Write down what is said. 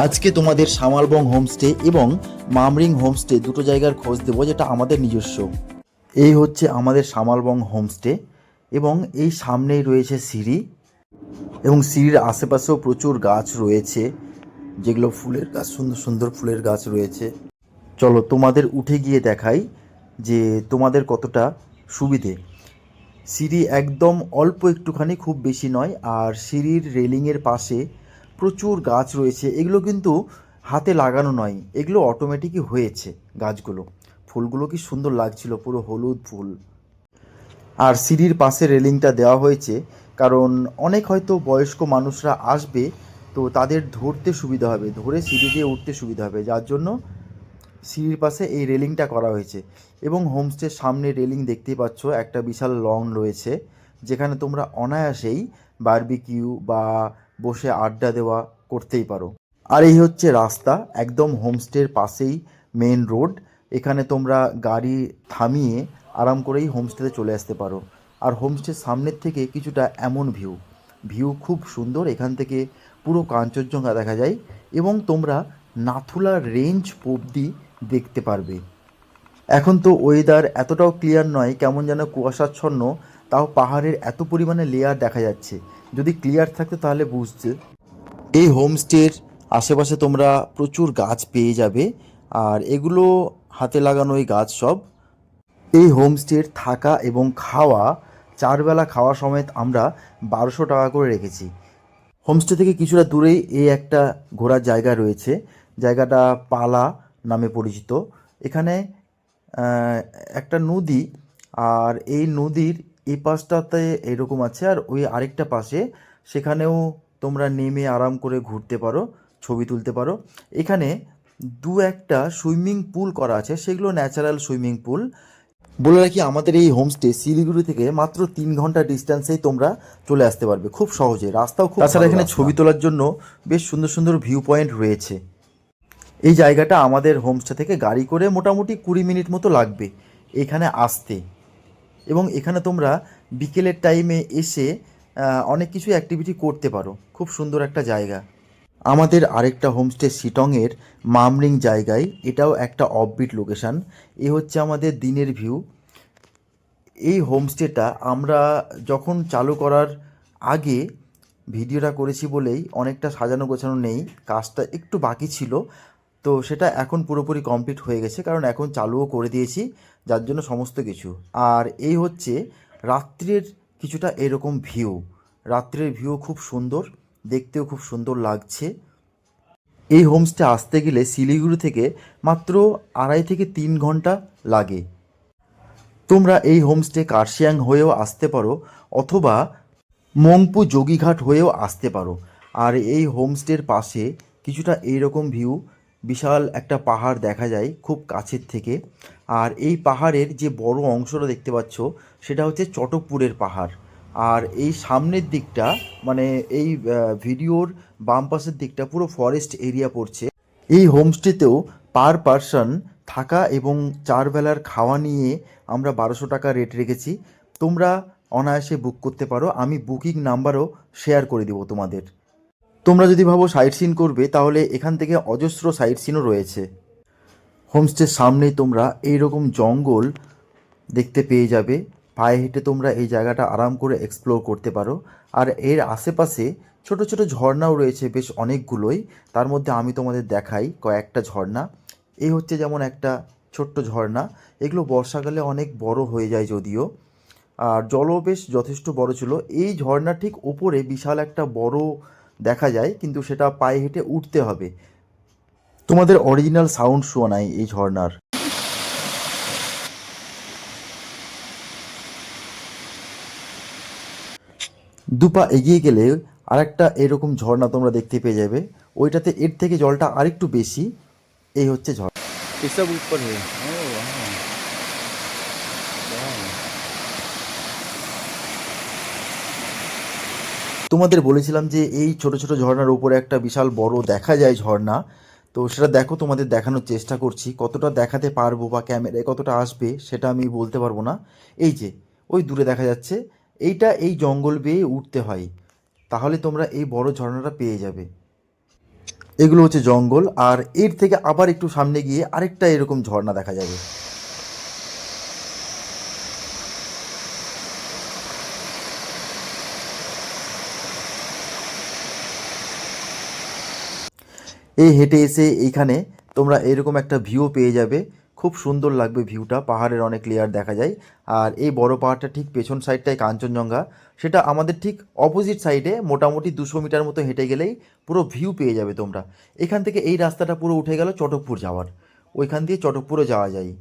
আজকে তোমাদের সামালবং হোমস্টে এবং মামরিং হোমস্টে দুটো জায়গার খোঁজ দেবো, যেটা আমাদের নিজস্ব। এই হচ্ছে আমাদের সামালবং হোমস্টে এবং এই সামনেই রয়েছে সিঁড়ি এবং সিঁড়ির আশেপাশেও প্রচুর গাছ রয়েছে, যেগুলো ফুলের গাছ, সুন্দর সুন্দর ফুলের গাছ রয়েছে। চলো তোমাদের উঠে গিয়ে দেখাই যে তোমাদের কতটা সুবিধে। সিঁড়ি একদম অল্প একটুখানি, খুব বেশি নয়। আর সিঁড়ির রেলিংয়ের পাশে প্রচুর গাছ রয়েছে। এগুলো কিন্তু হাতে লাগানো নয়, এগুলো অটোমেটিকই হয়েছে গাছগুলো। ফুলগুলো কি সুন্দর লাগছিল, পুরো হলুদ ফুল। আর সিঁড়ির পাশে রেলিংটা দেওয়া হয়েছে কারণ অনেক হয়তো বয়স্ক মানুষরা আসবে, তো তাদের ধরতে সুবিধা হবে, ধরে সিঁড়ি দিয়ে উঠতে সুবিধা হবে, যার জন্য সিঁড়ির পাশে এই রেলিংটা করা হয়েছে। এবং হোমস্টের সামনে রেলিং দেখতেই পাচ্ছ, একটা বিশাল লন রয়েছে, যেখানে তোমরা অনায়াসেই বারবিকিউ বা বসে আড্ডা দেওয়া করতেই পারো। আর এই হচ্ছে রাস্তা, একদম হোমস্টের পাশেই মেন রোড। এখানে তোমরা গাড়ি থামিয়ে আরাম করেই হোমস্টেতে চলে আসতে পারো। আর হোমস্টের সামনের থেকে কিছুটা এমন ভিউ, ভিউ খুব সুন্দর। এখান থেকে পুরো কাঞ্চনজঙ্ঘা দেখা যায় এবং তোমরা নাথুলা রেঞ্জ অবধি দেখতে পারবে। এখন তো ওয়েদার এতটাও ক্লিয়ার নয়, কেমন যেন কুয়াশাচ্ছন্ন, তাও পাহাড়ের এত পরিমাণে লেয়ার দেখা যাচ্ছে। যদি ক্লিয়ার থাকতো তাহলে বুঝতে। এই হোমস্টের আশেপাশে তোমরা প্রচুর গাছ পেয়ে যাবে, আর এগুলো হাতে লাগানো এই গাছ সব। এই হোমস্টের থাকা এবং খাওয়া, 4 বেলা খাওয়া সমেত আমরা 1200 টাকা করে রেখেছি। হোমস্টে থেকে কিছুটা দূরেই এই একটা ঘোরার জায়গা রয়েছে, জায়গাটা পালা নামে পরিচিত। এখানে একটা নদী, আর এই নদীর এই পাশটাতে এরকম আছে, আর ওই আরেকটা পাশে, সেখানেও তোমরা নেমে আরাম করে ঘুরতে পারো, ছবি তুলতে পারো। এখানে দু একটা সুইমিং পুল করা আছে, সেগুলো ন্যাচারাল সুইমিং পুল। বলে রাখি, আমাদের এই হোমস্টে শিলিগুড়ি থেকে মাত্র 3 ঘন্টা ডিস্টেন্সেই তোমরা চলে আসতে পারবে খুব সহজে, রাস্তাও খুব। তাছাড়া এখানে ছবি তোলার জন্য বেশ সুন্দর সুন্দর ভিউ পয়েন্ট রয়েছে। এই জায়গাটা আমাদের হোমস্টে থেকে গাড়ি করে মোটামুটি 20 মিনিট মতো লাগবে এখানে আসতে। এবং এখানে তোমরা বিকেলের টাইমে এসে অনেক কিছু অ্যাক্টিভিটি করতে পারো, খুব সুন্দর একটা জায়গা। আমাদের আরেকটা হোমস্টে শিটংয়ের মামরিং জায়গায়, এটাও একটা অফবিট লোকেশান। এ হচ্ছে আমাদের দিনের ভিউ। এই হোমস্টেটা আমরা যখন চালু করার আগে ভিডিওটা করেছি বলেই অনেকটা সাজানো গোছানো নেই, কাজটা একটু বাকি ছিল। তো সেটা এখন পুরোপুরি কমপ্লিট হয়ে গেছে, কারণ এখন চালুও করে দিয়েছি, যার জন্য সমস্ত কিছু। আর এই হচ্ছে রাত্রের কিছুটা এরকম ভিউ। রাত্রের ভিউ খুব সুন্দর, দেখতেও খুব সুন্দর লাগছে। এই হোমস্টে আসতে গেলে শিলিগুড়ি থেকে মাত্র 2.5 থেকে 3 ঘন্টা লাগে। তোমরা এই হোমস্টে কার্শিয়াং হয়েও আসতে পারো, অথবা মংপু যোগীঘাট হয়েও আসতে পারো। আর এই হোমস্টের পাশে কিছুটা এইরকম ভিউ, বিশাল একটা পাহাড় দেখা যায় খুব কাছের থেকে। আর এই পাহাড়ের যে বড় অংশটা দেখতে পাচ্ছ, সেটা হচ্ছে চটকপুরের পাহাড়। আর এই সামনের দিকটা, মানে এই ভিডিওর বাম পাশের দিকটা পুরো ফরেস্ট এরিয়া পড়ছে। এই হোমস্টেতেও পার পারসন থাকা এবং 4 বেলার খাওয়া নিয়ে আমরা 1200 টাকা রেট রেখেছি। তোমরা অনায়াসে বুক করতে পারো, আমি বুকিং নাম্বারও শেয়ার করে দেবো তোমাদের। তোমরা যদি ভাবো সাইট সিন করবে, তাহলে এখান থেকে অজস্র সাইট সিনও রয়েছে। হোমস্টের সামনেই তোমরা এইরকম জঙ্গল দেখতে পেয়ে যাবে, পায়ে হেঁটে তোমরা এই জায়গাটা আরাম করে এক্সপ্লোর করতে পারো। আর এর আশেপাশে ছোট ছোট ঝর্ণাও রয়েছে বেশ অনেকগুলোই, তার মধ্যে আমি তোমাদের দেখাই কয়েকটা ঝর্ণা। এই হচ্ছে যেমন একটা ছোট্ট ঝর্ণা, এগুলো বর্ষাকালে অনেক বড় হয়ে যায় যদিও, আর জলও বেশ যথেষ্ট বড় ছিল। এই ঝর্ণার ঠিক ওপরে বিশাল একটা বড় দেখা যায়, কিন্তু সেটা পায়ে হেঁটে উঠতে হবে। তোমাদের অরিজিনাল সাউন্ড শোনাই এই ঝর্ণার। দুপা এগিয়ে গেলে আরেকটা এরকম ঝর্ণা তোমরা দেখতে পেয়ে যাবে, ওইটাতে এর থেকে জলটা আরেকটু বেশি। এই হচ্ছে ঝর্ণা। ये सब ऊपर है। ओह वाह, वाह। তোমাদের বলেছিলাম যে এই ছোট ছোট ঝর্ণার উপরে একটা বিশাল বড় দেখা যায় ঝর্ণা, তো সেটা দেখো, তোমাদের দেখানোর চেষ্টা করছি। কতটা দেখাতে পারবো বা ক্যামেরায় কতটা আসবে সেটা আমি বলতে পারবো না। এই যে ওই দূরে দেখা যাচ্ছে, এইটা এই জঙ্গল বেয়ে উঠতে হয়, তাহলে তোমরা এই বড় ঝর্ণাটা পেয়ে যাবে। এগুলো হচ্ছে জঙ্গল, আর এর থেকে আবার একটু সামনে গিয়ে আরেকটা এরকম ঝর্ণা দেখা যাবে। এই হেঁটে এসে এইখানে তোমরা এরকম একটা ভিউ পেয়ে যাবে, খুব সুন্দর লাগবে ভিউটা, পাহাড়ের অনেক লেয়ার দেখা যায়। আর এই বড় পাহাড়টা ঠিক পেছন সাইডটায় কাঞ্চনজঙ্ঘা, সেটা আমাদের ঠিক অপোজিট সাইডে মোটামুটি 200 মিটার মতো হেঁটে গেলেই পুরো ভিউ পেয়ে যাবে তোমরা। এখান থেকে এই রাস্তাটা পুরো উঠে গেল চটকপুর যাওয়ার, ওইখান দিয়ে চটকপুরও যাওয়া যায়।